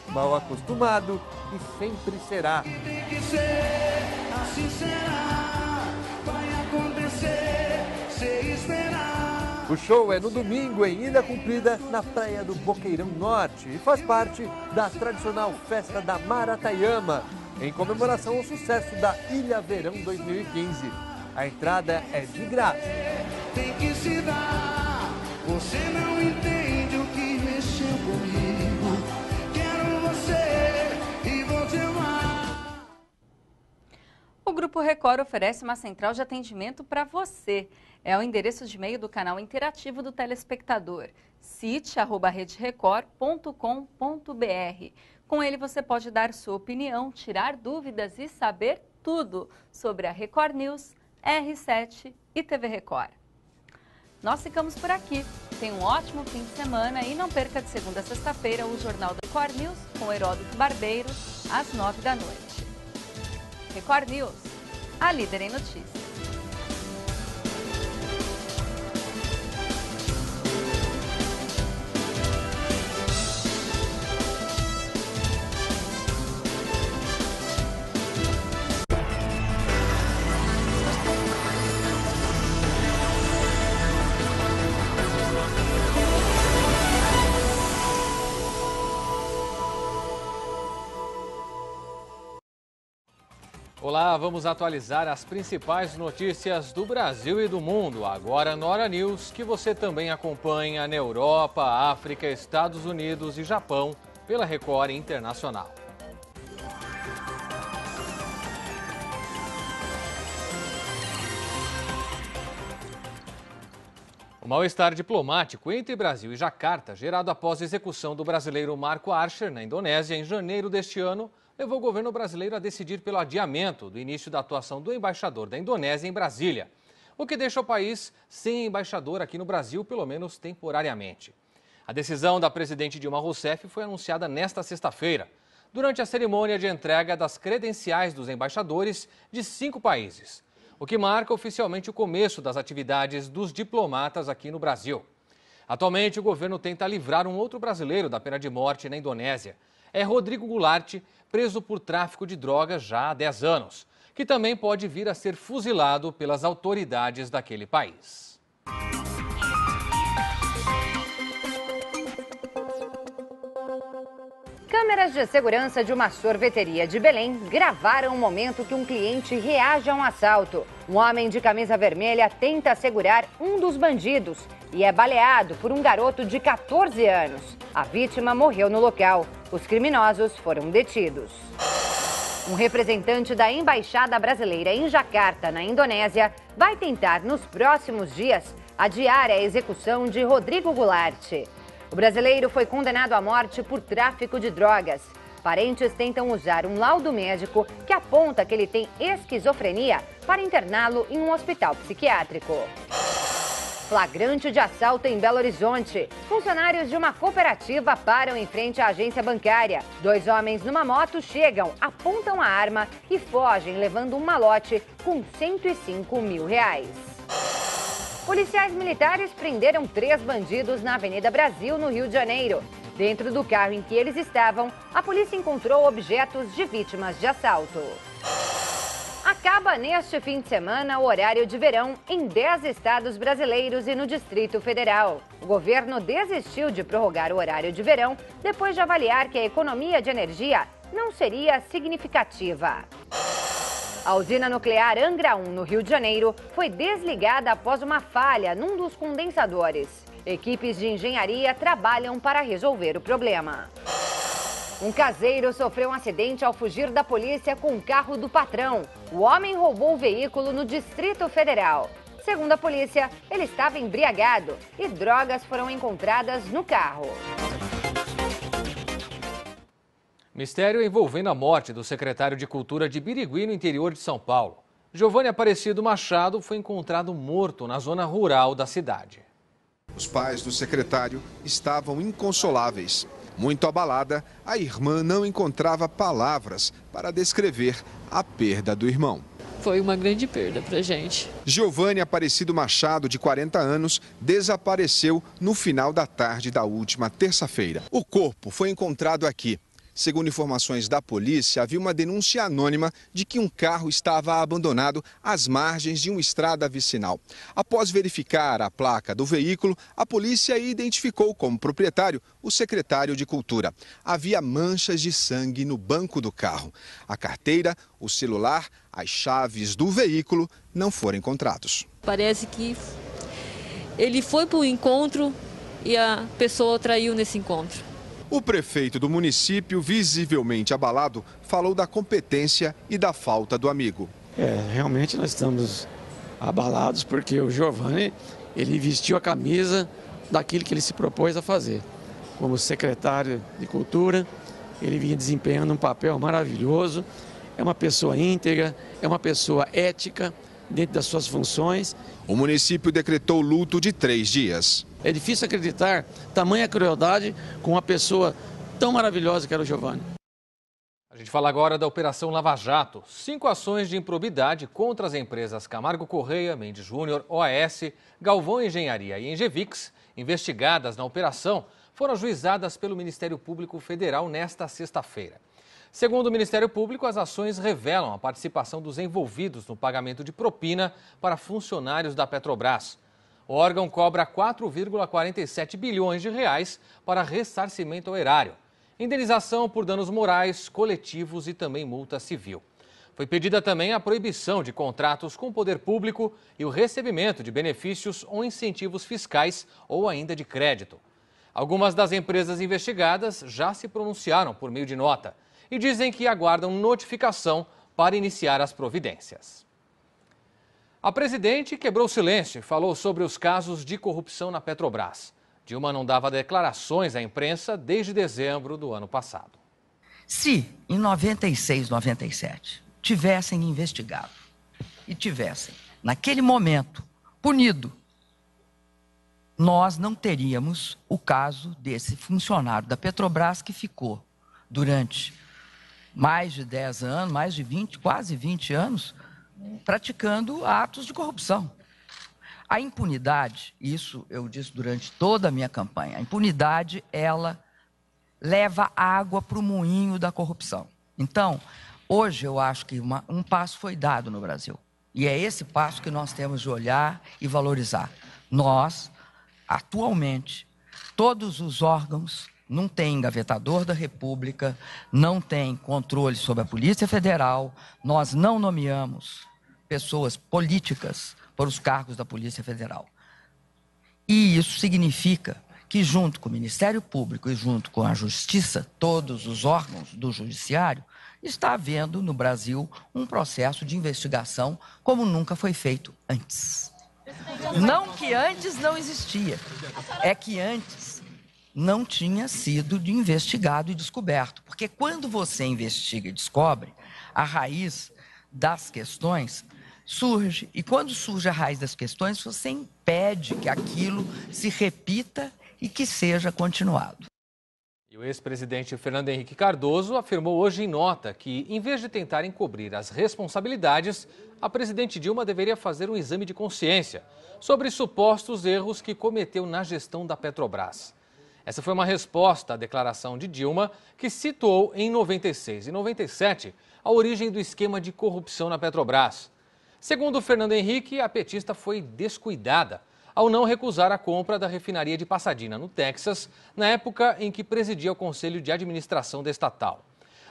mal acostumado e sempre será. Tem que ser, assim será, vai acontecer, se esperar. O show é no domingo em Ilha Comprida, na praia do Boqueirão Norte, e faz parte da tradicional festa da Maratayama, em comemoração ao sucesso da Ilha Verão 2015. A entrada é de graça. Tem que se dar, você não entende o que mexeu comigo. Quero você e vou te amar. O Grupo Record oferece uma central de atendimento para você. É o endereço de e-mail do canal interativo do telespectador, cite@rederecord.com.br. Com ele você pode dar sua opinião, tirar dúvidas e saber tudo sobre a Record News, R7 e TV Record. Nós ficamos por aqui. Tenha um ótimo fim de semana e não perca de segunda a sexta-feira o Jornal da Record News com Heródoto Barbeiro, às 9 da noite. Record News, a líder em notícias. Olá, vamos atualizar as principais notícias do Brasil e do mundo. Agora no Hora News, que você também acompanha na Europa, África, Estados Unidos e Japão pela Record Internacional. O mal-estar diplomático entre Brasil e Jacarta, gerado após a execução do brasileiro Marco Archer na Indonésia em janeiro deste ano, levou o governo brasileiro a decidir pelo adiamento do início da atuação do embaixador da Indonésia em Brasília, o que deixa o país sem embaixador aqui no Brasil, pelo menos temporariamente. A decisão da presidente Dilma Rousseff foi anunciada nesta sexta-feira, durante a cerimônia de entrega das credenciais dos embaixadores de 5 países, o que marca oficialmente o começo das atividades dos diplomatas aqui no Brasil. Atualmente, o governo tenta livrar um outro brasileiro da pena de morte na Indonésia. É Rodrigo Goulart, preso por tráfico de drogas já há 10 anos, que também pode vir a ser fuzilado pelas autoridades daquele país. Câmeras de segurança de uma sorveteria de Belém gravaram o momento que um cliente reage a um assalto. Um homem de camisa vermelha tenta segurar um dos bandidos e é baleado por um garoto de 14 anos. A vítima morreu no local. Os criminosos foram detidos. Um representante da Embaixada Brasileira em Jacarta, na Indonésia, vai tentar nos próximos dias adiar a execução de Rodrigo Goulart. O brasileiro foi condenado à morte por tráfico de drogas. Parentes tentam usar um laudo médico que aponta que ele tem esquizofrenia para interná-lo em um hospital psiquiátrico. Flagrante de assalto em Belo Horizonte. Funcionários de uma cooperativa param em frente à agência bancária. 2 homens numa moto chegam, apontam a arma e fogem, levando um malote com R$105 mil. Policiais militares prenderam 3 bandidos na Avenida Brasil, no Rio de Janeiro. Dentro do carro em que eles estavam, a polícia encontrou objetos de vítimas de assalto. Acaba neste fim de semana o horário de verão em 10 estados brasileiros e no Distrito Federal. O governo desistiu de prorrogar o horário de verão depois de avaliar que a economia de energia não seria significativa. A usina nuclear Angra 1, no Rio de Janeiro, foi desligada após uma falha num dos condensadores. Equipes de engenharia trabalham para resolver o problema. Um caseiro sofreu um acidente ao fugir da polícia com o carro do patrão. O homem roubou o veículo no Distrito Federal. Segundo a polícia, ele estava embriagado e drogas foram encontradas no carro. Mistério envolvendo a morte do secretário de Cultura de Birigui, no interior de São Paulo. Giovanni Aparecido Machado foi encontrado morto na zona rural da cidade. Os pais do secretário estavam inconsoláveis. Muito abalada, a irmã não encontrava palavras para descrever a perda do irmão. Foi uma grande perda para a gente. Giovanni Aparecido Machado, de 40 anos, desapareceu no final da tarde da última terça-feira. O corpo foi encontrado aqui. Segundo informações da polícia, havia uma denúncia anônima de que um carro estava abandonado às margens de uma estrada vicinal. Após verificar a placa do veículo, a polícia identificou como proprietário o secretário de Cultura. Havia manchas de sangue no banco do carro. A carteira, o celular, as chaves do veículo não foram encontrados. Parece que ele foi para o encontro e a pessoa o traiu nesse encontro. O prefeito do município, visivelmente abalado, falou da competência e da falta do amigo. Realmente nós estamos abalados porque o Giovanni, ele vestiu a camisa daquilo que ele se propôs a fazer. Como secretário de Cultura, ele vinha desempenhando um papel maravilhoso, é uma pessoa íntegra, é uma pessoa ética dentro das suas funções. O município decretou luto de 3 dias. É difícil acreditar tamanha crueldade com uma pessoa tão maravilhosa que era o Giovanni. A gente fala agora da Operação Lava Jato. 5 ações de improbidade contra as empresas Camargo Correia, Mendes Júnior, OAS, Galvão Engenharia e Engevix, investigadas na operação, foram ajuizadas pelo Ministério Público Federal nesta sexta-feira. Segundo o Ministério Público, as ações revelam a participação dos envolvidos no pagamento de propina para funcionários da Petrobras. O órgão cobra 4,47 bilhões de reais para ressarcimento ao erário, indenização por danos morais, coletivos e também multa civil. Foi pedida também a proibição de contratos com o poder público e o recebimento de benefícios ou incentivos fiscais ou ainda de crédito. Algumas das empresas investigadas já se pronunciaram por meio de nota e dizem que aguardam notificação para iniciar as providências. A presidente quebrou o silêncio e falou sobre os casos de corrupção na Petrobras. Dilma não dava declarações à imprensa desde dezembro do ano passado. Se em 96, 97 tivessem investigado e tivessem, naquele momento, punido, nós não teríamos o caso desse funcionário da Petrobras que ficou durante mais de 10 anos, mais de 20, quase 20 anos, praticando atos de corrupção. A impunidade, isso eu disse durante toda a minha campanha, a impunidade, ela leva água para o moinho da corrupção. Então, hoje eu acho que um passo foi dado no Brasil. E é esse passo que nós temos de olhar e valorizar. Nós, atualmente, todos os órgãos não têm engavetador da República, não tem controle sobre a Polícia Federal, nós não nomeamos pessoas políticas para os cargos da Polícia Federal. E isso significa que, junto com o Ministério Público e junto com a Justiça, todos os órgãos do Judiciário, está havendo no Brasil um processo de investigação como nunca foi feito antes. Não que antes não existia, é que antes não tinha sido investigado e descoberto. Porque quando você investiga e descobre, a raiz das questões surge. E quando surge a raiz das questões, você impede que aquilo se repita e que seja continuado. E o ex-presidente Fernando Henrique Cardoso afirmou hoje em nota que, em vez de tentar encobrir as responsabilidades, a presidente Dilma deveria fazer um exame de consciência sobre supostos erros que cometeu na gestão da Petrobras. Essa foi uma resposta à declaração de Dilma, que situou em 96 e 97 a origem do esquema de corrupção na Petrobras. Segundo Fernando Henrique, a petista foi descuidada ao não recusar a compra da refinaria de Pasadena, no Texas, na época em que presidia o Conselho de Administração da estatal.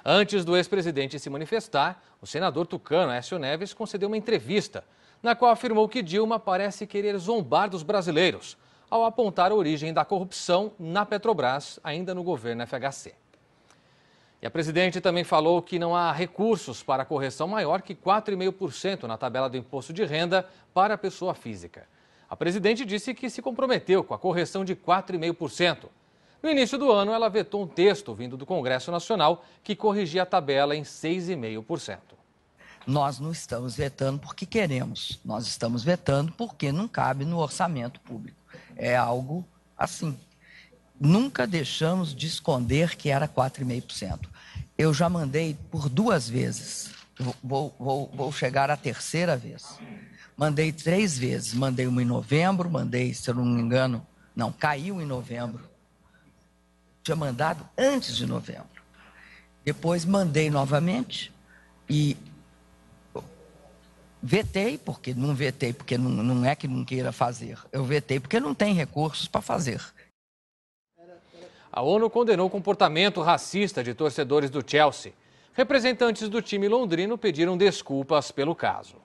Antes do ex-presidente se manifestar, o senador tucano Aécio Neves concedeu uma entrevista, na qual afirmou que Dilma parece querer zombar dos brasileiros, ao apontar a origem da corrupção na Petrobras, ainda no governo FHC. E a presidente também falou que não há recursos para correção maior que 4,5% na tabela do imposto de renda para a pessoa física. A presidente disse que se comprometeu com a correção de 4,5%. No início do ano, ela vetou um texto vindo do Congresso Nacional que corrigia a tabela em 6,5%. Nós não estamos vetando porque queremos, nós estamos vetando porque não cabe no orçamento público. É algo assim. Nunca deixamos de esconder que era 4,5%. Eu já mandei por 2 vezes vou chegar à terceira vez. Mandei 3 vezes. Mandei uma em novembro, se eu não me engano, não, caiu em novembro. Tinha mandado antes de novembro. Depois mandei novamente e vetei, porque não é que não queira fazer. Eu vetei porque não tem recursos para fazer. A ONU condenou o comportamento racista de torcedores do Chelsea. Representantes do time londrino pediram desculpas pelo caso.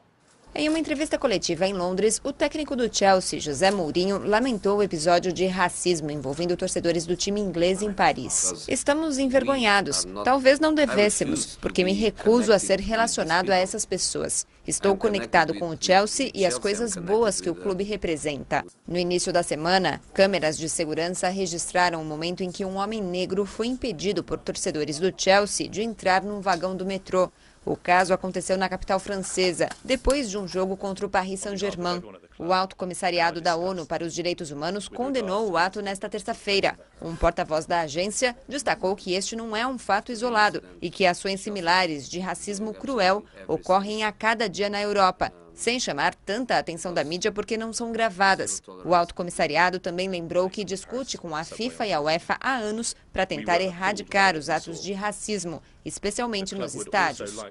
Em uma entrevista coletiva em Londres, o técnico do Chelsea, José Mourinho, lamentou o episódio de racismo envolvendo torcedores do time inglês em Paris. Estamos envergonhados. Talvez não devêssemos, porque me recuso a ser relacionado a essas pessoas. Estou conectado com o Chelsea e as coisas boas que o clube representa. No início da semana, câmeras de segurança registraram o momento em que um homem negro foi impedido por torcedores do Chelsea de entrar num vagão do metrô. O caso aconteceu na capital francesa, depois de um jogo contra o Paris Saint-Germain. O Alto Comissariado da ONU para os Direitos Humanos condenou o ato nesta terça-feira. Um porta-voz da agência destacou que este não é um fato isolado e que ações similares de racismo cruel ocorrem a cada dia na Europa, sem chamar tanta atenção da mídia porque não são gravadas. O Alto Comissariado também lembrou que discute com a FIFA e a UEFA há anos para tentar erradicar os atos de racismo, especialmente nos estádios.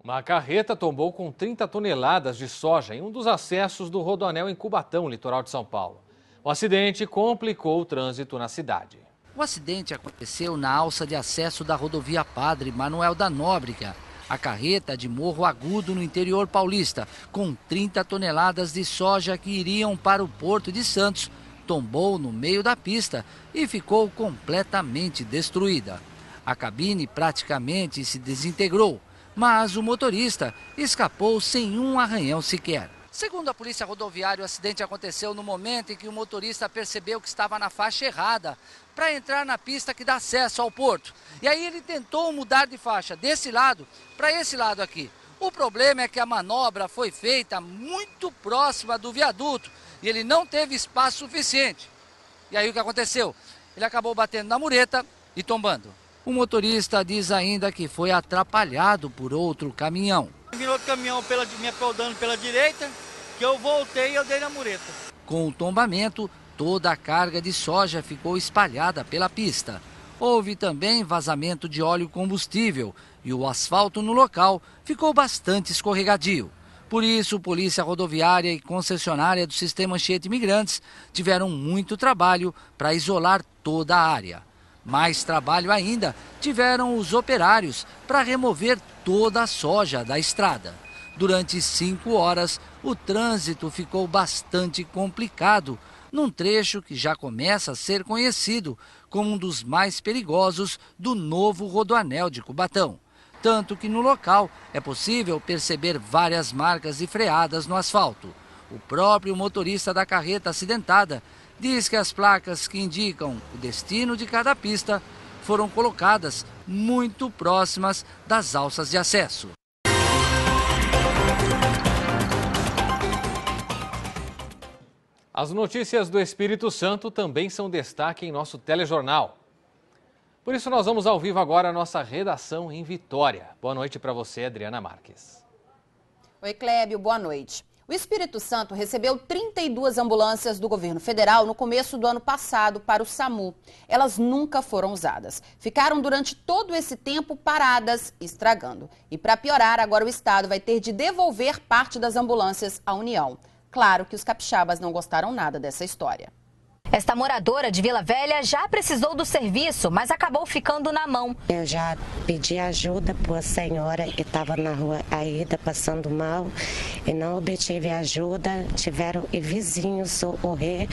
Uma carreta tombou com 30 toneladas de soja em um dos acessos do Rodoanel em Cubatão, litoral de São Paulo. O acidente complicou o trânsito na cidade. O acidente aconteceu na alça de acesso da rodovia Padre Manuel da Nóbrega. A carreta de Morro Agudo, no interior paulista, com 30 toneladas de soja que iriam para o Porto de Santos, tombou no meio da pista e ficou completamente destruída. A cabine praticamente se desintegrou, mas o motorista escapou sem um arranhão sequer. Segundo a Polícia Rodoviária, o acidente aconteceu no momento em que o motorista percebeu que estava na faixa errada para entrar na pista que dá acesso ao porto. E aí ele tentou mudar de faixa desse lado para esse lado aqui. O problema é que a manobra foi feita muito próxima do viaduto e ele não teve espaço suficiente. E aí o que aconteceu? Ele acabou batendo na mureta e tombando. O motorista diz ainda que foi atrapalhado por outro caminhão. Virou outro caminhão me aplaudando pela direita, que eu voltei e eu dei na mureta. Com o tombamento, toda a carga de soja ficou espalhada pela pista. Houve também vazamento de óleo combustível e o asfalto no local ficou bastante escorregadio. Por isso, Polícia Rodoviária e concessionária do Sistema Anchieta Imigrantes tiveram muito trabalho para isolar toda a área. Mais trabalho ainda tiveram os operários para remover toda a soja da estrada. Durante 5 horas, o trânsito ficou bastante complicado, num trecho que já começa a ser conhecido como um dos mais perigosos do novo Rodoanel de Cubatão. Tanto que no local é possível perceber várias marcas de freadas no asfalto. O próprio motorista da carreta acidentada diz que as placas que indicam o destino de cada pista foram colocadas muito próximas das alças de acesso. As notícias do Espírito Santo também são destaque em nosso telejornal. Por isso nós vamos ao vivo agora a nossa redação em Vitória. Boa noite para você, Adriana Marques. Oi, Clébio, boa noite. O Espírito Santo recebeu 32 ambulâncias do governo federal no começo do ano passado para o SAMU. Elas nunca foram usadas. Ficaram durante todo esse tempo paradas, estragando. E para piorar, agora o Estado vai ter de devolver parte das ambulâncias à União. Claro que os capixabas não gostaram nada dessa história. Esta moradora de Vila Velha já precisou do serviço, mas acabou ficando na mão. Eu já pedi ajuda para a senhora que estava na rua Aida passando mal e não obtive ajuda. Tiveram e vizinhos socorrer.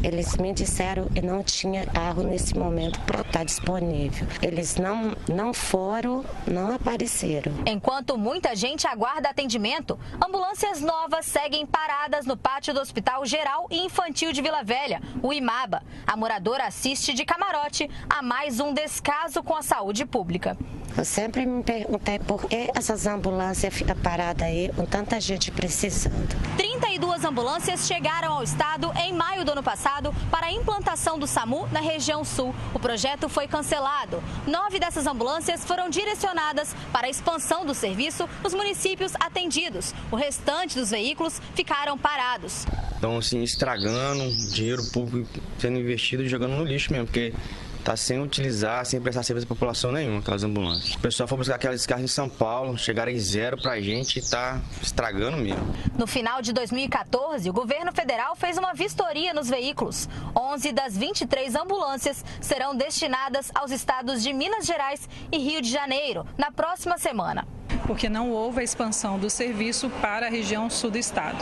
Eles me disseram que não tinha carro nesse momento para estar disponível. Eles não foram, não apareceram. Enquanto muita gente aguarda atendimento, ambulâncias novas seguem paradas no pátio do Hospital Geral e Infantil de Vila Velha, o IMABA. A moradora assiste de camarote a mais um descaso com a saúde pública. Eu sempre me perguntei por que essas ambulâncias ficam paradas aí com tanta gente precisando. 32 ambulâncias chegaram ao estado em maio do ano passado para a implantação do SAMU na região sul. O projeto foi cancelado. 9 dessas ambulâncias foram direcionadas para a expansão do serviço nos municípios atendidos. O restante dos veículos ficaram parados. Então, assim, estragando, dinheiro público sendo investido e jogando no lixo mesmo, porque está sem utilizar, sem prestar serviço à população nenhuma, aquelas ambulâncias. O pessoal foi buscar aquelas carros em São Paulo, chegaram em zero pra gente e está estragando mesmo. No final de 2014, o governo federal fez uma vistoria nos veículos. 11 das 23 ambulâncias serão destinadas aos estados de Minas Gerais e Rio de Janeiro na próxima semana. Porque não houve a expansão do serviço para a região sul do estado.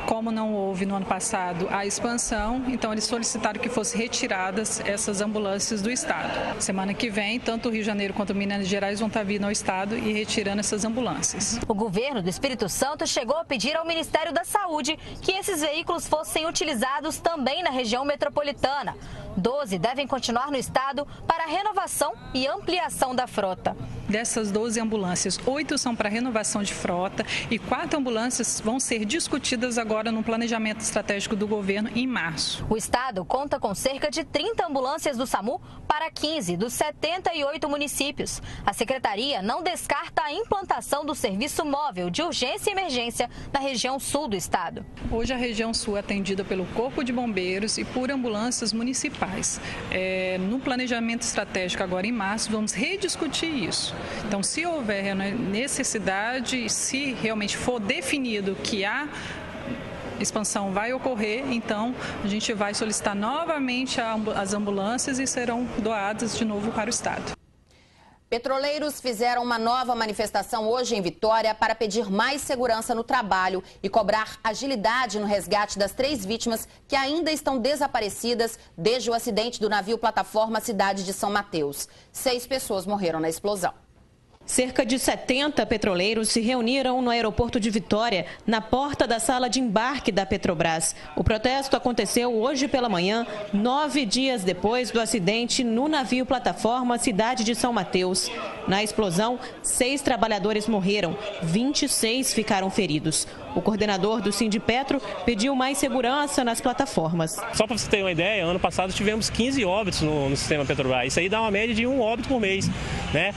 Como não houve no ano passado a expansão, então eles solicitaram que fossem retiradas essas ambulâncias do estado. Semana que vem, tanto o Rio de Janeiro quanto Minas Gerais vão estar vindo ao estado e retirando essas ambulâncias. O governo do Espírito Santo chegou a pedir ao Ministério da Saúde que esses veículos fossem utilizados também na região metropolitana. 12 devem continuar no estado para renovação e ampliação da frota. Dessas 12 ambulâncias, 8 são para renovação de frota e 4 ambulâncias vão ser discutidas agora no planejamento estratégico do governo em março. O estado conta com cerca de 30 ambulâncias do SAMU para 15 dos 78 municípios. A secretaria não descarta a implantação do serviço móvel de urgência e emergência na região sul do estado. Hoje a região sul é atendida pelo Corpo de Bombeiros e por ambulâncias municipais. No planejamento estratégico agora em março vamos rediscutir isso. Então, se houver necessidade, se realmente for definido que a expansão vai ocorrer, então a gente vai solicitar novamente as ambulâncias e serão doadas de novo para o estado. Petroleiros fizeram uma nova manifestação hoje em Vitória para pedir mais segurança no trabalho e cobrar agilidade no resgate das 3 vítimas que ainda estão desaparecidas desde o acidente do navio plataforma Cidade de São Mateus. 6 pessoas morreram na explosão. Cerca de 70 petroleiros se reuniram no aeroporto de Vitória, na porta da sala de embarque da Petrobras. O protesto aconteceu hoje pela manhã, 9 dias depois do acidente no navio plataforma Cidade de São Mateus. Na explosão, 6 trabalhadores morreram, 26 ficaram feridos. O coordenador do Sindipetro pediu mais segurança nas plataformas. Só para você ter uma ideia, ano passado tivemos 15 óbitos no sistema Petrobras. Isso aí dá uma média de 1 óbito por mês, né?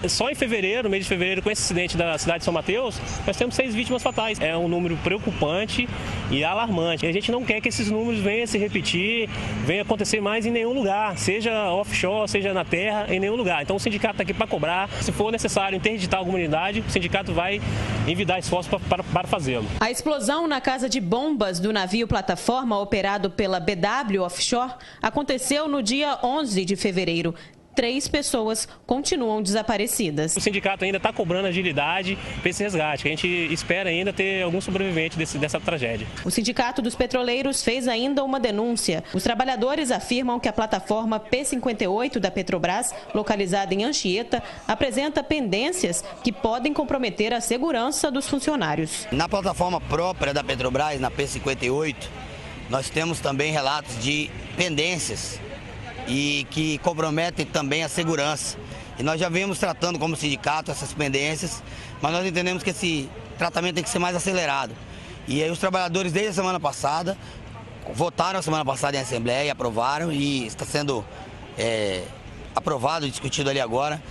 Só em fevereiro, no mês de fevereiro, com esse acidente da cidade de São Mateus, nós temos 6 vítimas fatais. É um número preocupante e alarmante. E a gente não quer que esses números venham a se repetir, venham a acontecer mais em nenhum lugar, seja offshore, seja na terra, em nenhum lugar. Então o sindicato está aqui para cobrar. Se for necessário interditar alguma unidade, o sindicato vai envidar esforços para fazê-lo. A explosão na casa de bombas do navio plataforma operado pela BW Offshore aconteceu no dia 11 de fevereiro. 3 pessoas continuam desaparecidas. O sindicato ainda está cobrando agilidade para esse resgate. A gente espera ainda ter algum sobrevivente dessa tragédia. O Sindicato dos Petroleiros fez ainda uma denúncia. Os trabalhadores afirmam que a plataforma P58 da Petrobras, localizada em Anchieta, apresenta pendências que podem comprometer a segurança dos funcionários. Na plataforma própria da Petrobras, na P58, nós temos também relatos de pendências e que comprometem também a segurança. E nós já vemos tratando como sindicato essas pendências, mas nós entendemos que esse tratamento tem que ser mais acelerado. E aí os trabalhadores desde a semana passada votaram a semana passada em assembleia e aprovaram, e está sendo aprovado e discutido ali agora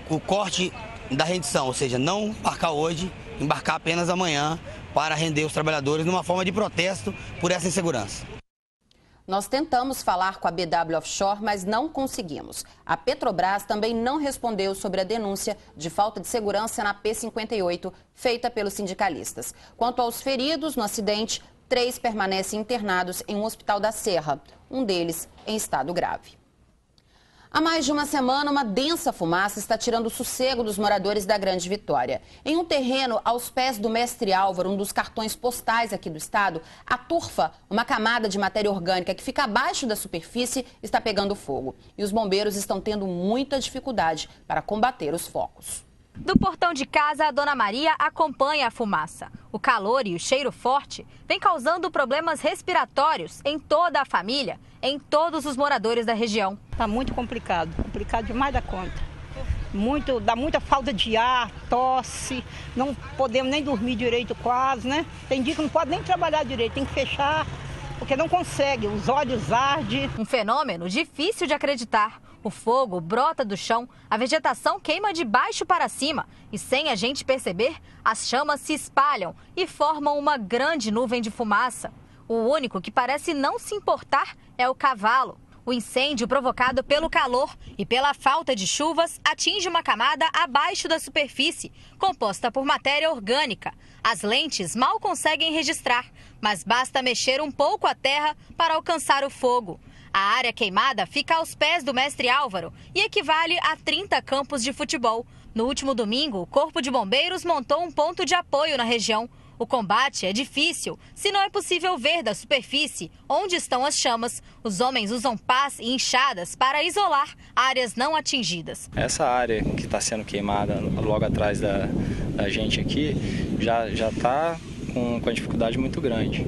o corte da rendição, ou seja, não embarcar hoje, embarcar apenas amanhã para render os trabalhadores numa forma de protesto por essa insegurança. Nós tentamos falar com a BW Offshore, mas não conseguimos. A Petrobras também não respondeu sobre a denúncia de falta de segurança na P58, feita pelos sindicalistas. Quanto aos feridos no acidente, 3 permanecem internados em um hospital da Serra, um deles em estado grave. Há mais de uma semana, uma densa fumaça está tirando o sossego dos moradores da Grande Vitória. Em um terreno aos pés do Mestre Álvaro, um dos cartões postais aqui do estado, a turfa, uma camada de matéria orgânica que fica abaixo da superfície, está pegando fogo. E os bombeiros estão tendo muita dificuldade para combater os focos. Do portão de casa, a Dona Maria acompanha a fumaça. O calor e o cheiro forte vem causando problemas respiratórios em toda a família, em todos os moradores da região. Está muito complicado demais da conta. dá muita falta de ar, tosse, não podemos nem dormir direito quase, né? Tem dia que não pode nem trabalhar direito, tem que fechar, porque não consegue, os olhos ardem. Um fenômeno difícil de acreditar. O fogo brota do chão, a vegetação queima de baixo para cima e, sem a gente perceber, as chamas se espalham e formam uma grande nuvem de fumaça. O único que parece não se importar é o cavalo. O incêndio provocado pelo calor e pela falta de chuvas atinge uma camada abaixo da superfície, composta por matéria orgânica. As lentes mal conseguem registrar, mas basta mexer um pouco a terra para alcançar o fogo. A área queimada fica aos pés do Mestre Álvaro e equivale a 30 campos de futebol. No último domingo, o Corpo de Bombeiros montou um ponto de apoio na região. O combate é difícil, se não é possível ver da superfície onde estão as chamas. Os homens usam pás e enxadas para isolar áreas não atingidas. Essa área que está sendo queimada logo atrás da gente aqui já está com uma dificuldade muito grande.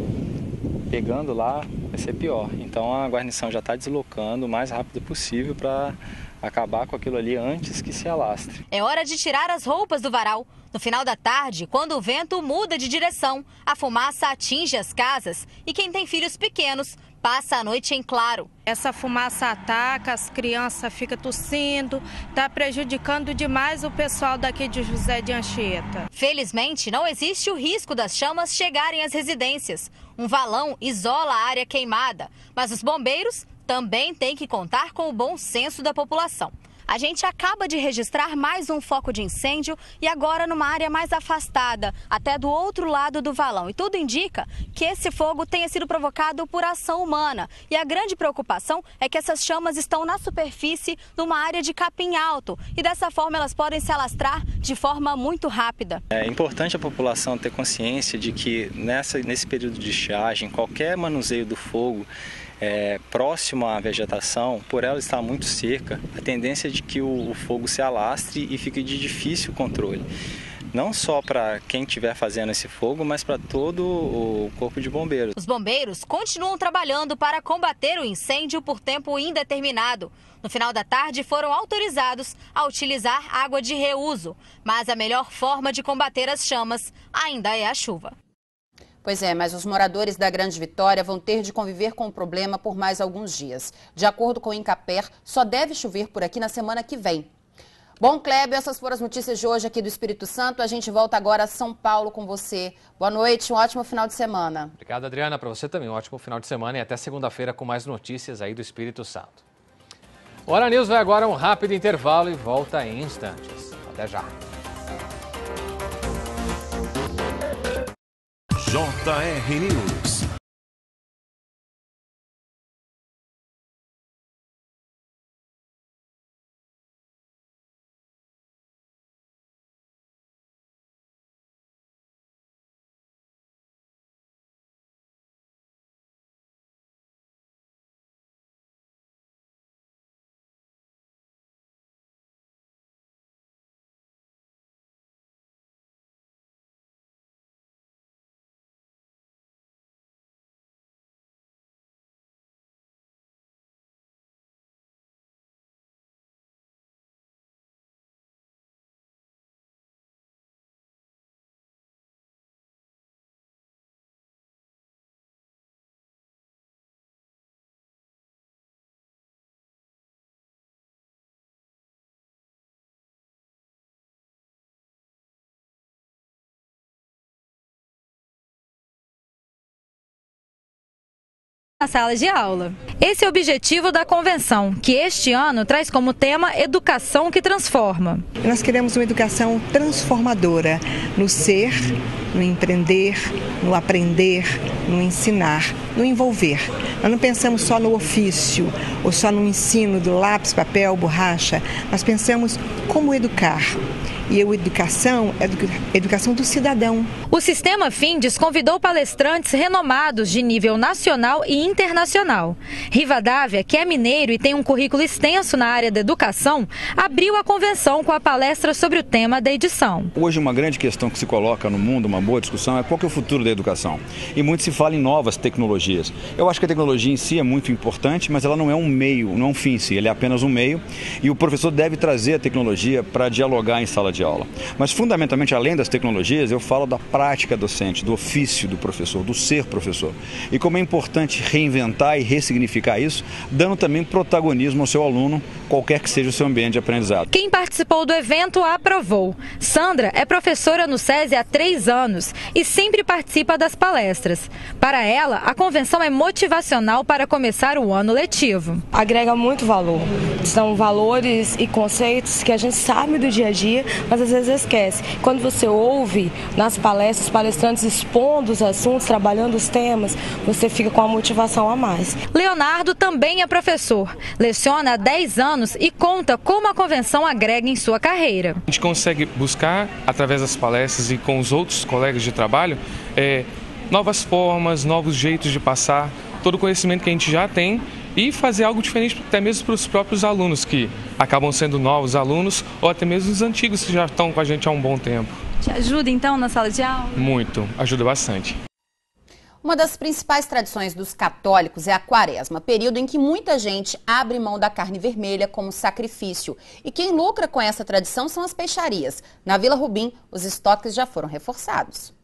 Pegando lá vai ser pior. Então a guarnição já está deslocando o mais rápido possível para acabar com aquilo ali antes que se alastre. É hora de tirar as roupas do varal. No final da tarde, quando o vento muda de direção, a fumaça atinge as casas e quem tem filhos pequenos passa a noite em claro. Essa fumaça ataca, as crianças ficam tossindo, está prejudicando demais o pessoal daqui de José de Anchieta. Felizmente, não existe o risco das chamas chegarem às residências. Um valão isola a área queimada, mas os bombeiros também têm que contar com o bom senso da população. A gente acaba de registrar mais um foco de incêndio e agora numa área mais afastada, até do outro lado do valão. E tudo indica que esse fogo tenha sido provocado por ação humana. E a grande preocupação é que essas chamas estão na superfície numa área de capim alto e dessa forma elas podem se alastrar de forma muito rápida. É importante a população ter consciência de que nesse período de estiagem, qualquer manuseio do fogo próximo à vegetação, por ela estar muito seca, a tendência é de que o fogo se alastre e fique de difícil controle. Não só para quem estiver fazendo esse fogo, mas para todo o corpo de bombeiros. Os bombeiros continuam trabalhando para combater o incêndio por tempo indeterminado. No final da tarde foram autorizados a utilizar água de reuso, mas a melhor forma de combater as chamas ainda é a chuva. Pois é, mas os moradores da Grande Vitória vão ter de conviver com o problema por mais alguns dias. De acordo com o Incaper, só deve chover por aqui na semana que vem. Bom, Clébio, essas foram as notícias de hoje aqui do Espírito Santo. A gente volta agora a São Paulo com você. Boa noite, um ótimo final de semana. Obrigado, Adriana. Para você também, um ótimo final de semana e até segunda-feira com mais notícias aí do Espírito Santo. O Hora News vai agora a um rápido intervalo e volta em instantes. Até já. JR News. Na sala de aula. Esse é o objetivo da convenção, que este ano traz como tema Educação que Transforma. Nós queremos uma educação transformadora no ser, no empreender, no aprender, no ensinar, no envolver. Nós não pensamos só no ofício ou só no ensino do lápis, papel, borracha. Nós pensamos como educar. E a educação é a educação do cidadão. O Sistema Findes convidou palestrantes renomados de nível nacional e internacional. Rivadavia, que é mineiro e tem um currículo extenso na área da educação, abriu a convenção com a palestra sobre o tema da edição. Hoje uma grande questão que se coloca no mundo, uma boa discussão, é qual que é o futuro da educação. E muito se fala em novas tecnologias. Eu acho que a tecnologia em si é muito importante, mas ela não é um meio, não é um fim em si, ele é apenas um meio e o professor deve trazer a tecnologia para dialogar em sala de aula. Mas fundamentalmente, além das tecnologias, eu falo da prática docente, do ofício do professor, do ser professor. E como é importante reinventar e ressignificar isso, dando também protagonismo ao seu aluno, qualquer que seja o seu ambiente de aprendizado. Quem participou do evento aprovou. Sandra é professora no SESI há 3 anos e sempre participa das palestras. Para ela, a convenção é motivacional para começar o ano letivo. Agrega muito valor. São valores e conceitos que a gente sabe do dia a dia, mas às vezes esquece. Quando você ouve nas palestras, palestrantes expondo os assuntos, trabalhando os temas, você fica com a motivação a mais. Leonardo também é professor. Leciona há 10 anos e conta como a convenção agrega em sua carreira. A gente consegue buscar, através das palestras e com os outros colegas de trabalho, novas formas, novos jeitos de passar todo o conhecimento que a gente já tem e fazer algo diferente até mesmo para os próprios alunos que acabam sendo novos alunos ou até mesmo os antigos que já estão com a gente há um bom tempo. Te ajuda então na sala de aula? Muito, ajuda bastante. Uma das principais tradições dos católicos é a Quaresma, período em que muita gente abre mão da carne vermelha como sacrifício. E quem lucra com essa tradição são as peixarias. Na Vila Rubim, os estoques já foram reforçados.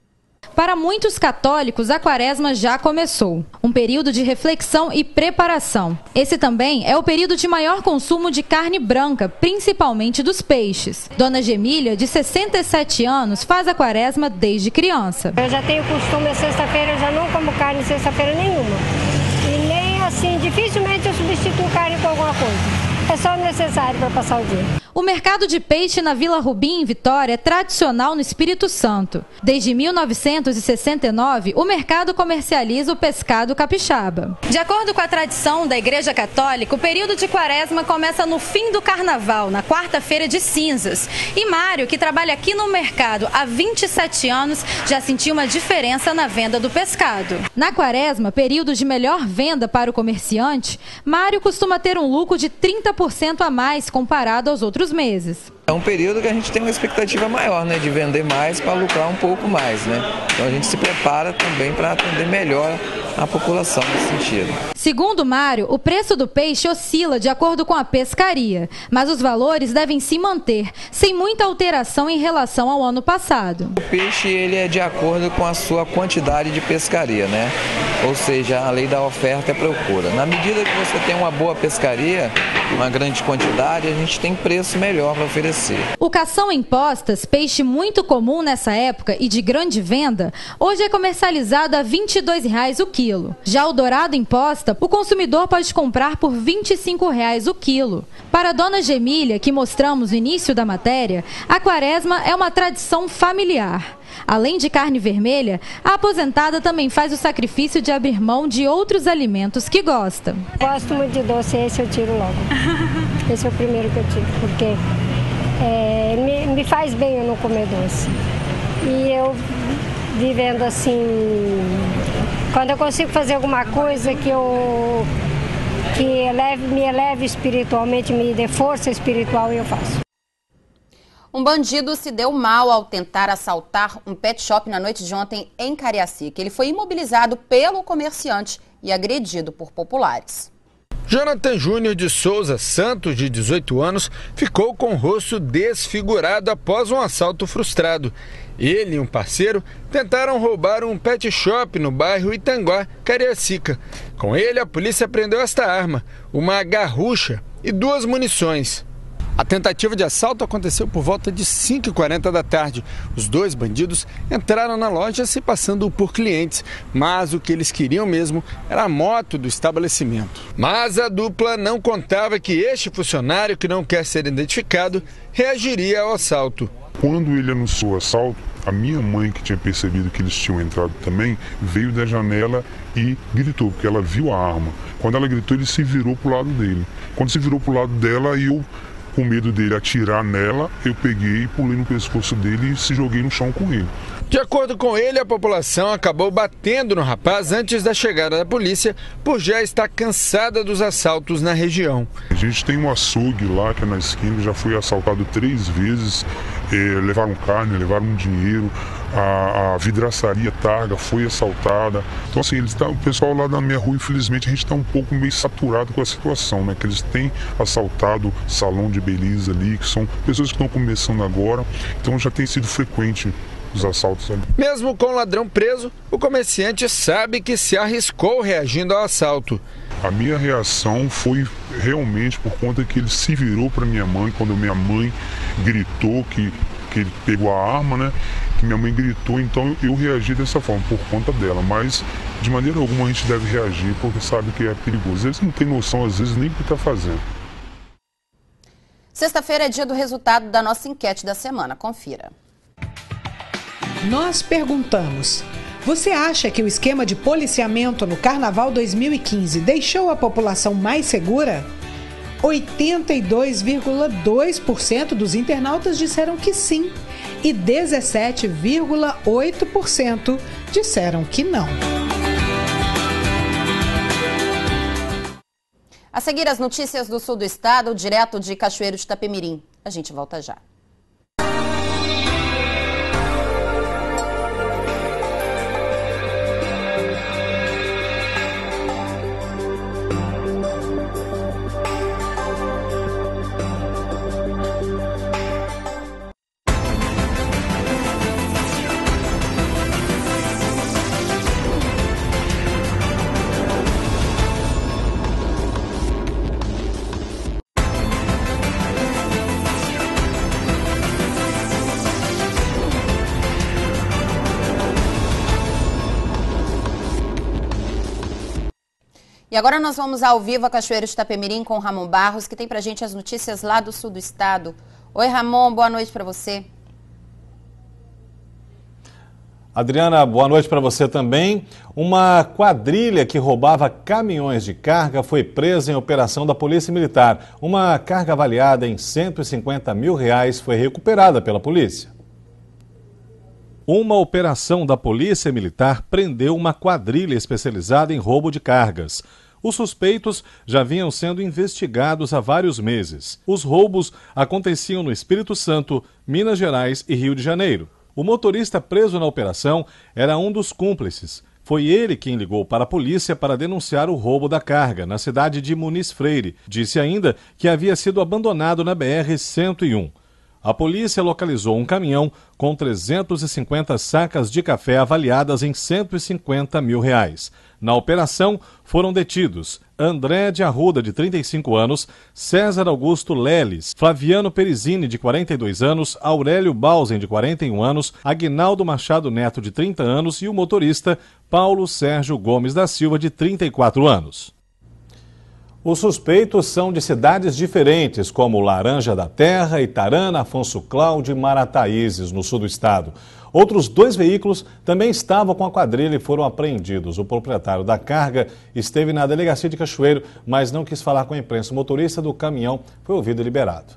Para muitos católicos, a Quaresma já começou. Um período de reflexão e preparação. Esse também é o período de maior consumo de carne branca, principalmente dos peixes. Dona Gemília, de 67 anos, faz a Quaresma desde criança. Eu já tenho costume, sexta-feira eu já não como carne sexta-feira nenhuma. E nem assim, dificilmente eu substituo carne com alguma coisa. É só necessário para passar o dia. O mercado de peixe na Vila Rubim, em Vitória, é tradicional no Espírito Santo. Desde 1969, o mercado comercializa o pescado capixaba. De acordo com a tradição da Igreja Católica, o período de Quaresma começa no fim do Carnaval, na quarta-feira de cinzas. E Mário, que trabalha aqui no mercado há 27 anos, já sentiu uma diferença na venda do pescado. Na Quaresma, período de melhor venda para o comerciante, Mário costuma ter um lucro de 30% a mais comparado aos outros meses. É um período que a gente tem uma expectativa maior, né, de vender mais para lucrar um pouco mais, né? Então a gente se prepara também para atender melhor a população nesse sentido. Segundo Mário, o preço do peixe oscila de acordo com a pescaria, mas os valores devem se manter, sem muita alteração em relação ao ano passado. O peixe ele é de acordo com a sua quantidade de pescaria, né? Ou seja, a lei da oferta e procura. Na medida que você tem uma boa pescaria, uma grande quantidade, a gente tem preço melhor para oferecer. O cação em postas, peixe muito comum nessa época e de grande venda, hoje é comercializado a R$ 22,00 o quilo. Já o dourado em posta, o consumidor pode comprar por R$ 25,00 o quilo. Para a dona Gemília, que mostramos no início da matéria, a Quaresma é uma tradição familiar. Além de carne vermelha, a aposentada também faz o sacrifício de abrir mão de outros alimentos que gosta. Gosto muito de doce, esse eu tiro logo. Esse é o primeiro que eu tiro, porque me faz bem eu não comer doce. E eu vivendo assim, quando eu consigo fazer alguma coisa que me eleve espiritualmente, me dê força espiritual, eu faço. Um bandido se deu mal ao tentar assaltar um pet shop na noite de ontem em Cariacica. Ele foi imobilizado pelo comerciante e agredido por populares. Jonathan Júnior de Souza Santos, de 18 anos, ficou com o rosto desfigurado após um assalto frustrado. Ele e um parceiro tentaram roubar um pet shop no bairro Itanguá, Cariacica. Com ele, a polícia apreendeu esta arma, uma garrucha e 2 munições. A tentativa de assalto aconteceu por volta de 5h40 da tarde. Os 2 bandidos entraram na loja se passando por clientes, mas o que eles queriam mesmo era a moto do estabelecimento. Mas a dupla não contava que este funcionário, que não quer ser identificado, reagiria ao assalto. Quando ele anunciou o assalto, a minha mãe, que tinha percebido que eles tinham entrado também, veio da janela e gritou, porque ela viu a arma. Quando ela gritou, ele se virou para o lado dele. Quando se virou para o lado dela, eu, com medo dele atirar nela, eu peguei, pulei no pescoço dele e se joguei no chão com ele. De acordo com ele, a população acabou batendo no rapaz antes da chegada da polícia, por já estar cansada dos assaltos na região. A gente tem um açougue lá, que é na esquina, já foi assaltado 3 vezes, levaram carne, levaram dinheiro, a vidraçaria Targa foi assaltada. Então assim, o pessoal lá da minha rua, infelizmente, a gente está um pouco meio saturado com a situação, né? Que eles têm assaltado salão de beleza ali, que são pessoas que estão começando agora, então já tem sido frequente os assaltos ali. Mesmo com o ladrão preso, o comerciante sabe que se arriscou reagindo ao assalto. A minha reação foi realmente por conta que ele se virou para minha mãe, quando minha mãe gritou que ele pegou a arma, né? Que minha mãe gritou, então eu reagi dessa forma, por conta dela. Mas de maneira alguma a gente deve reagir, porque sabe que é perigoso. Eles não têm noção, às vezes, nem do que está fazendo. Sexta-feira é dia do resultado da nossa enquete da semana. Confira. Nós perguntamos: você acha que o esquema de policiamento no Carnaval 2015 deixou a população mais segura? 82,2% dos internautas disseram que sim e 17,8% disseram que não. A seguir, as notícias do sul do estado, direto de Cachoeiro de Itapemirim. A gente volta já. E agora nós vamos ao vivo a Cachoeiro de Itapemirim com o Ramon Barros, que tem pra gente as notícias lá do sul do estado. Oi, Ramon, boa noite para você. Adriana, boa noite para você também. Uma quadrilha que roubava caminhões de carga foi presa em operação da Polícia Militar. Uma carga avaliada em R$150 mil foi recuperada pela polícia. Uma operação da Polícia Militar prendeu uma quadrilha especializada em roubo de cargas. Os suspeitos já vinham sendo investigados há vários meses. Os roubos aconteciam no Espírito Santo, Minas Gerais e Rio de Janeiro. O motorista preso na operação era um dos cúmplices. Foi ele quem ligou para a polícia para denunciar o roubo da carga na cidade de Muniz Freire. Disse ainda que havia sido abandonado na BR-101. A polícia localizou um caminhão com 350 sacas de café avaliadas em R$150 mil. Na operação, foram detidos André de Arruda, de 35 anos, César Augusto Leles, Flaviano Perizini, de 42 anos, Aurélio Bausen, de 41 anos, Aguinaldo Machado Neto, de 30 anos e o motorista Paulo Sérgio Gomes da Silva, de 34 anos. Os suspeitos são de cidades diferentes, como Laranja da Terra, Itarana, Afonso Cláudio e Marataízes, no sul do estado. Outros 2 veículos também estavam com a quadrilha e foram apreendidos. O proprietário da carga esteve na delegacia de Cachoeiro, mas não quis falar com a imprensa. O motorista do caminhão foi ouvido e liberado.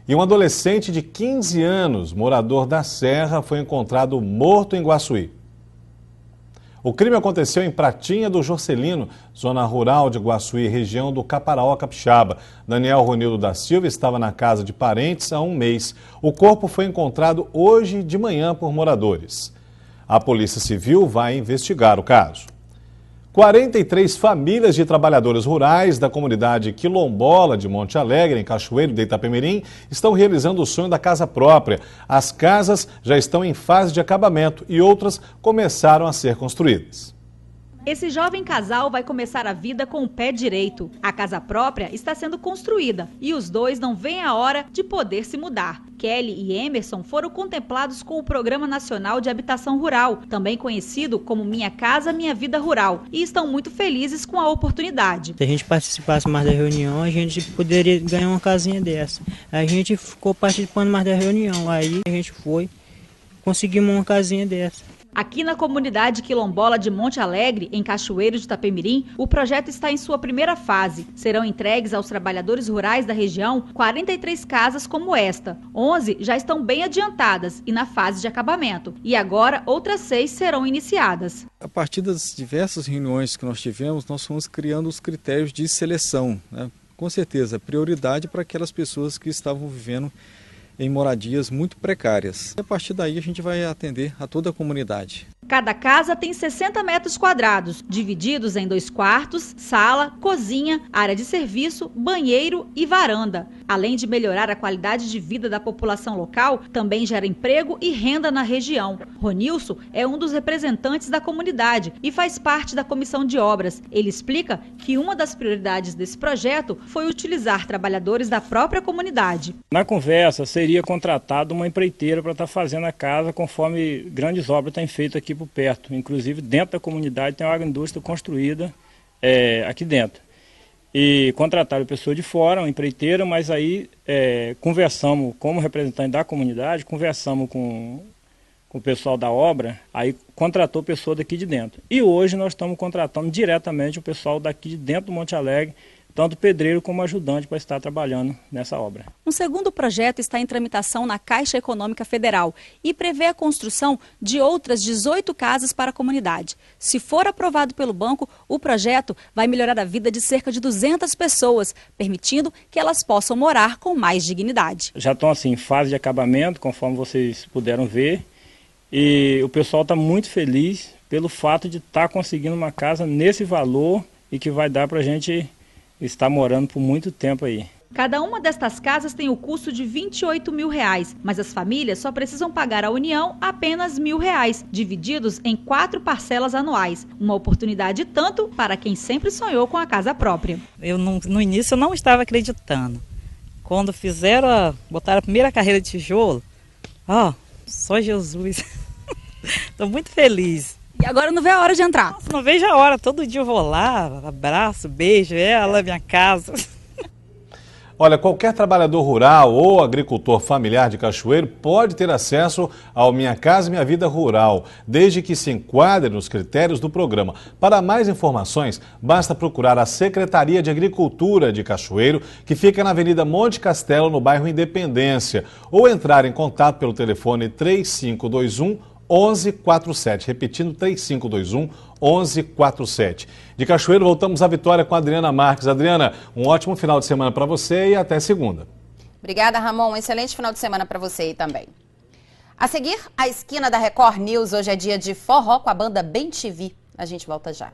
E um adolescente de 15 anos, morador da Serra, foi encontrado morto em Guaçuí. O crime aconteceu em Pratinha do Jorcelino, zona rural de Guaçuí, região do Caparaó, Capixaba. Daniel Ronildo da Silva estava na casa de parentes há um mês. O corpo foi encontrado hoje de manhã por moradores. A Polícia Civil vai investigar o caso. 43 famílias de trabalhadores rurais da comunidade quilombola de Monte Alegre, em Cachoeiro de Itapemirim, estão realizando o sonho da casa própria. As casas já estão em fase de acabamento e outras começaram a ser construídas. Esse jovem casal vai começar a vida com o pé direito. A casa própria está sendo construída e os dois não veem a hora de poder se mudar. Kelly e Emerson foram contemplados com o Programa Nacional de Habitação Rural, também conhecido como Minha Casa Minha Vida Rural, e estão muito felizes com a oportunidade. Se a gente participasse mais da reunião, a gente poderia ganhar uma casinha dessa. A gente ficou participando mais da reunião, aí a gente foi, conseguimos uma casinha dessa. Aqui na comunidade quilombola de Monte Alegre, em Cachoeiro de Itapemirim, o projeto está em sua primeira fase. Serão entregues aos trabalhadores rurais da região 43 casas como esta. 11 já estão bem adiantadas e na fase de acabamento. E agora outras 6 serão iniciadas. A partir das diversas reuniões que nós tivemos, nós fomos criando os critérios de seleção, né? Com certeza, prioridade para aquelas pessoas que estavam vivendo em moradias muito precárias. A partir daí a gente vai atender a toda a comunidade. Cada casa tem 60 metros quadrados, divididos em 2 quartos, sala, cozinha, área de serviço, banheiro e varanda. Além de melhorar a qualidade de vida da população local, também gera emprego e renda na região. Ronilson é um dos representantes da comunidade e faz parte da comissão de obras. Ele explica que uma das prioridades desse projeto foi utilizar trabalhadores da própria comunidade. Na conversa, seria contratado uma empreiteira para estar fazendo a casa conforme grandes obras têm feito aqui por perto. Inclusive, dentro da comunidade tem uma agroindústria construída aqui dentro. E contrataram pessoa de fora, uma empreiteira, mas aí conversamos, como representante da comunidade, conversamos com o pessoal da obra, aí contratou pessoa daqui de dentro. E hoje nós estamos contratando diretamente o pessoal daqui de dentro do Monte Alegre, tanto pedreiro como ajudante, para estar trabalhando nessa obra. Um segundo projeto está em tramitação na Caixa Econômica Federal e prevê a construção de outras 18 casas para a comunidade. Se for aprovado pelo banco, o projeto vai melhorar a vida de cerca de 200 pessoas, permitindo que elas possam morar com mais dignidade. Já estão assim, em fase de acabamento, conforme vocês puderam ver, e o pessoal está muito feliz pelo fato de estar conseguindo uma casa nesse valor e que vai dar para a gente está morando por muito tempo aí. Cada uma destas casas tem o custo de R$28 mil, mas as famílias só precisam pagar à União apenas R$1.000, divididos em 4 parcelas anuais. Uma oportunidade tanto para quem sempre sonhou com a casa própria. Eu no início eu não estava acreditando. Quando botaram a primeira carreira de tijolo, só Jesus. Estou muito feliz. E agora não vê a hora de entrar? Nossa, não vejo a hora, todo dia eu vou lá, abraço, beijo, ela, minha casa. Olha, qualquer trabalhador rural ou agricultor familiar de Cachoeiro pode ter acesso ao Minha Casa Minha Vida Rural, desde que se enquadre nos critérios do programa. Para mais informações, basta procurar a Secretaria de Agricultura de Cachoeiro, que fica na Avenida Monte Castelo, no bairro Independência, ou entrar em contato pelo telefone 3521-1147, repetindo 3521-1147. De Cachoeiro, voltamos à Vitória com a Adriana Marques. Adriana, um ótimo final de semana para você e até segunda. Obrigada, Ramon. Um excelente final de semana para você aí também. A seguir, a esquina da Record News. Hoje é dia de forró com a banda Bem TV. A gente volta já.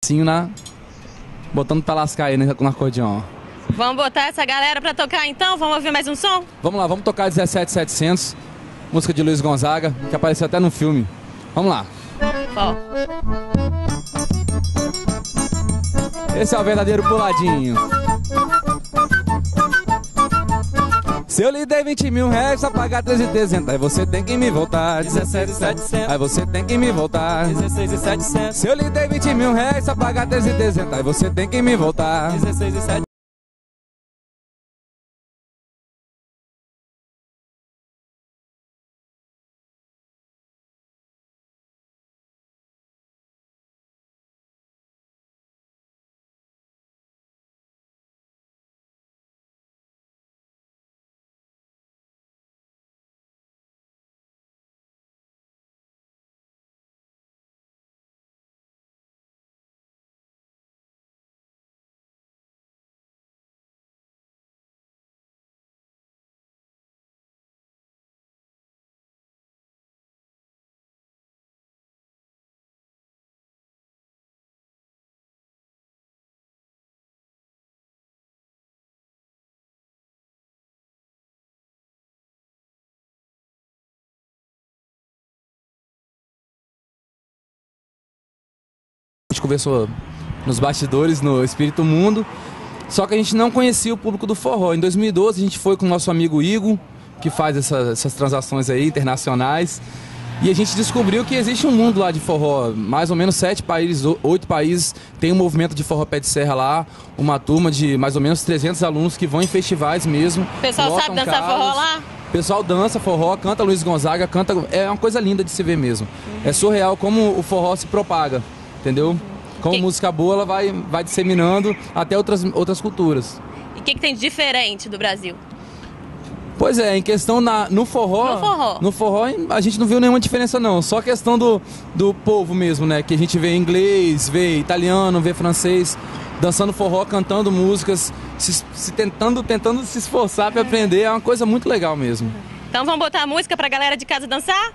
Assim, botando pra lascar aí no acordeão. Vamos botar essa galera pra tocar então? Vamos ouvir mais um som? Vamos lá, vamos tocar 17700, música de Luiz Gonzaga, que apareceu até no filme. Vamos lá. Ó. Esse é o verdadeiro puladinho. Se eu lhe dei 20 mil reais pra pagar 3.300, aí você tem que me voltar 17.700. Aí você tem que me voltar 16.700. Se eu lhe dei 20 mil reais pra pagar 3.300, aí você tem que me voltar 16.700. A gente conversou nos bastidores, no Espírito Mundo, só que a gente não conhecia o público do forró. Em 2012 a gente foi com o nosso amigo Igor, que faz essas transações aí internacionais, e a gente descobriu que existe um mundo lá de forró. Mais ou menos 7 países, 8 países tem um movimento de forró pé de serra lá, uma turma de mais ou menos 300 alunos que vão em festivais mesmo. O pessoal sabe dançar forró lá? O pessoal dança forró, canta Luiz Gonzaga, canta, é uma coisa linda de se ver mesmo. É surreal como o forró se propaga, entendeu? Como música boa, ela vai disseminando até outras culturas. E o que tem de diferente do Brasil? Pois é, em questão no forró, a gente não viu nenhuma diferença não, só questão do povo mesmo, né? Que a gente vê inglês, vê italiano, vê francês, dançando forró, cantando músicas, tentando se esforçar para aprender, é uma coisa muito legal mesmo. Então vamos botar a música pra galera de casa dançar?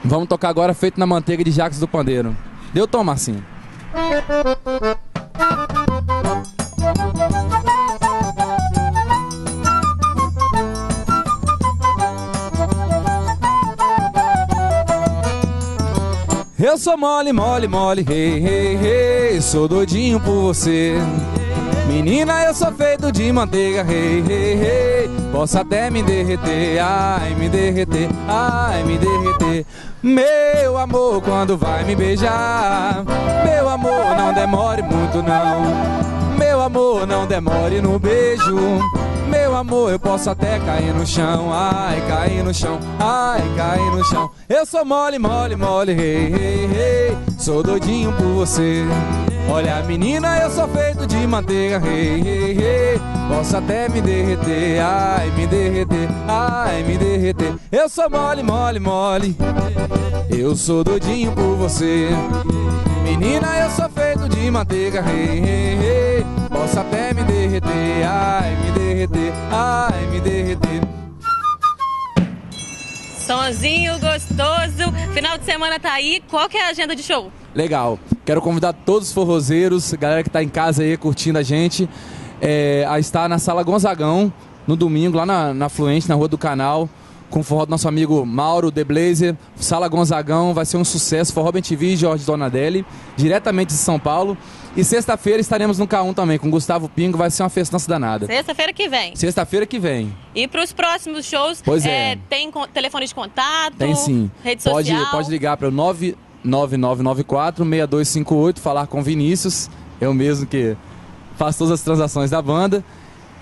Vamos tocar agora Feito na Manteiga de Jacques do Pandeiro. Deu tom, Marcinho? Eu sou mole, mole, mole, hey, hey, hey, sou doidinho por você. Menina, eu sou feito de manteiga, hey, hey, hey, posso até me derreter, ai, me derreter, ai, me derreter. Meu amor, quando vai me beijar, meu amor, não demore muito não. Meu amor, não demore no beijo. Meu amor, eu posso até cair no chão, ai, cair no chão, ai, cair no chão. Eu sou mole, mole, mole, hey, hey, hey, sou doidinho por você. Olha, menina, eu sou feito de manteiga, hey, hey, hey, posso até me derreter, ai, me derreter, ai, me derreter. Eu sou mole, mole, mole, eu sou doidinho por você. Menina, eu sou feito de manteiga, hey, hey, hey, posso até me derreter, ai, me derreter, ai, me derreter. Sonzinho gostoso, final de semana tá aí, qual que é a agenda de show? Legal, quero convidar todos os forrozeiros, galera que tá em casa aí curtindo a gente, a estar na Sala Gonzagão, no domingo, lá na Fluente, na Rua do Canal, com o forró do nosso amigo Mauro, The Blazer, Sala Gonzagão, vai ser um sucesso, forró BMTV e Jorge Donadelli, diretamente de São Paulo. E sexta-feira estaremos no K1 também, com Gustavo Pingo, vai ser uma festança danada. Sexta-feira que vem. Sexta-feira que vem. E para os próximos shows, tem telefone de contato? Tem sim. Rede social? Pode ligar para o 99994-6258, falar com Vinícius, eu mesmo que faço todas as transações da banda.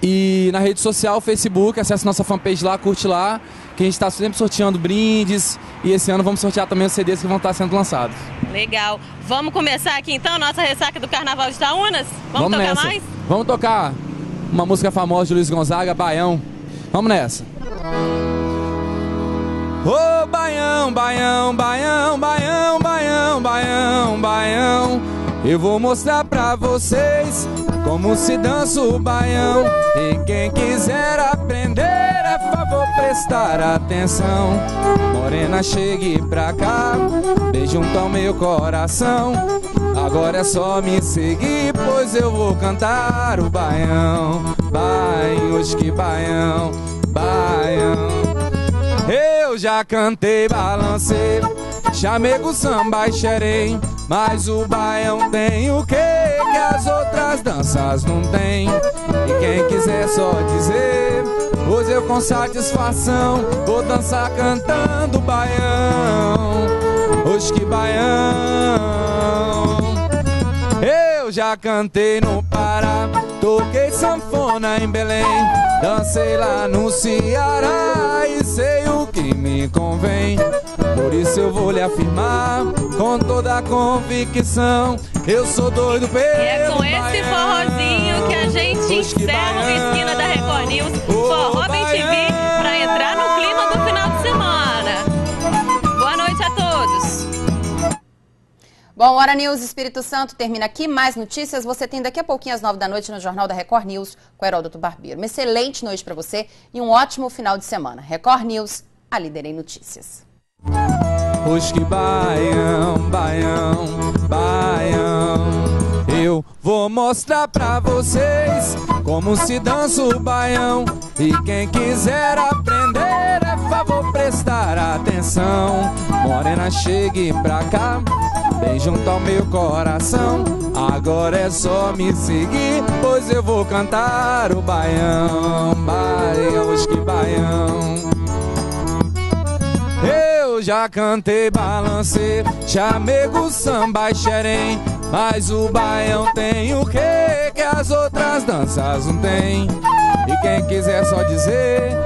E na rede social, Facebook, acesse nossa fanpage lá, curte lá, que a gente está sempre sorteando brindes. E esse ano vamos sortear também os CDs que vão estar sendo lançados. Legal. Vamos começar aqui então a nossa ressaca do Carnaval de Itaúnas? Vamos tocar nessa. Mais? Vamos tocar uma música famosa de Luiz Gonzaga, Baião. Vamos nessa. Ô Baião, Baião, Baião, Baião, Baião, Baião, Baião, eu vou mostrar pra vocês como se dança o baião. E quem quiser aprender, é favor prestar atenção. Morena, chegue pra cá, beije junto ao meu coração. Agora é só me seguir, pois eu vou cantar o baião. Baião, hoje que baião, baião. Eu já cantei, balancei, chamego, samba e xerém, mas o baião tem o que as outras danças não tem. E quem quiser só dizer, pois eu com satisfação vou dançar cantando baião. Hoje que baião. Eu já cantei no Pará, toquei sanfona em Belém, dancei lá no Ceará e sei o que me convém. Por isso eu vou lhe afirmar com toda a convicção, eu sou doido pelo baião. E é com esse forrozinho que a gente encerra o Esquina da Record News, Forró Bem TV, para entrar no clima do final de semana. Boa noite a todos. Bom, Hora News Espírito Santo termina aqui. Mais notícias você tem daqui a pouquinho às 9 da noite no Jornal da Record News com Heródoto Barbeiro. Uma excelente noite para você e um ótimo final de semana. Record News, a líder em notícias. Hoje que baião, baião, baião. Eu vou mostrar pra vocês como se dança o baião. E quem quiser aprender, é favor prestar atenção. Morena, chegue pra cá, bem junto ao meu coração. Agora é só me seguir, pois eu vou cantar o baião. Baião, hoje que baião. Eu já cantei, balancei, chamego, samba e xerém, mas o baião tem o que as outras danças não tem. E quem quiser só dizer,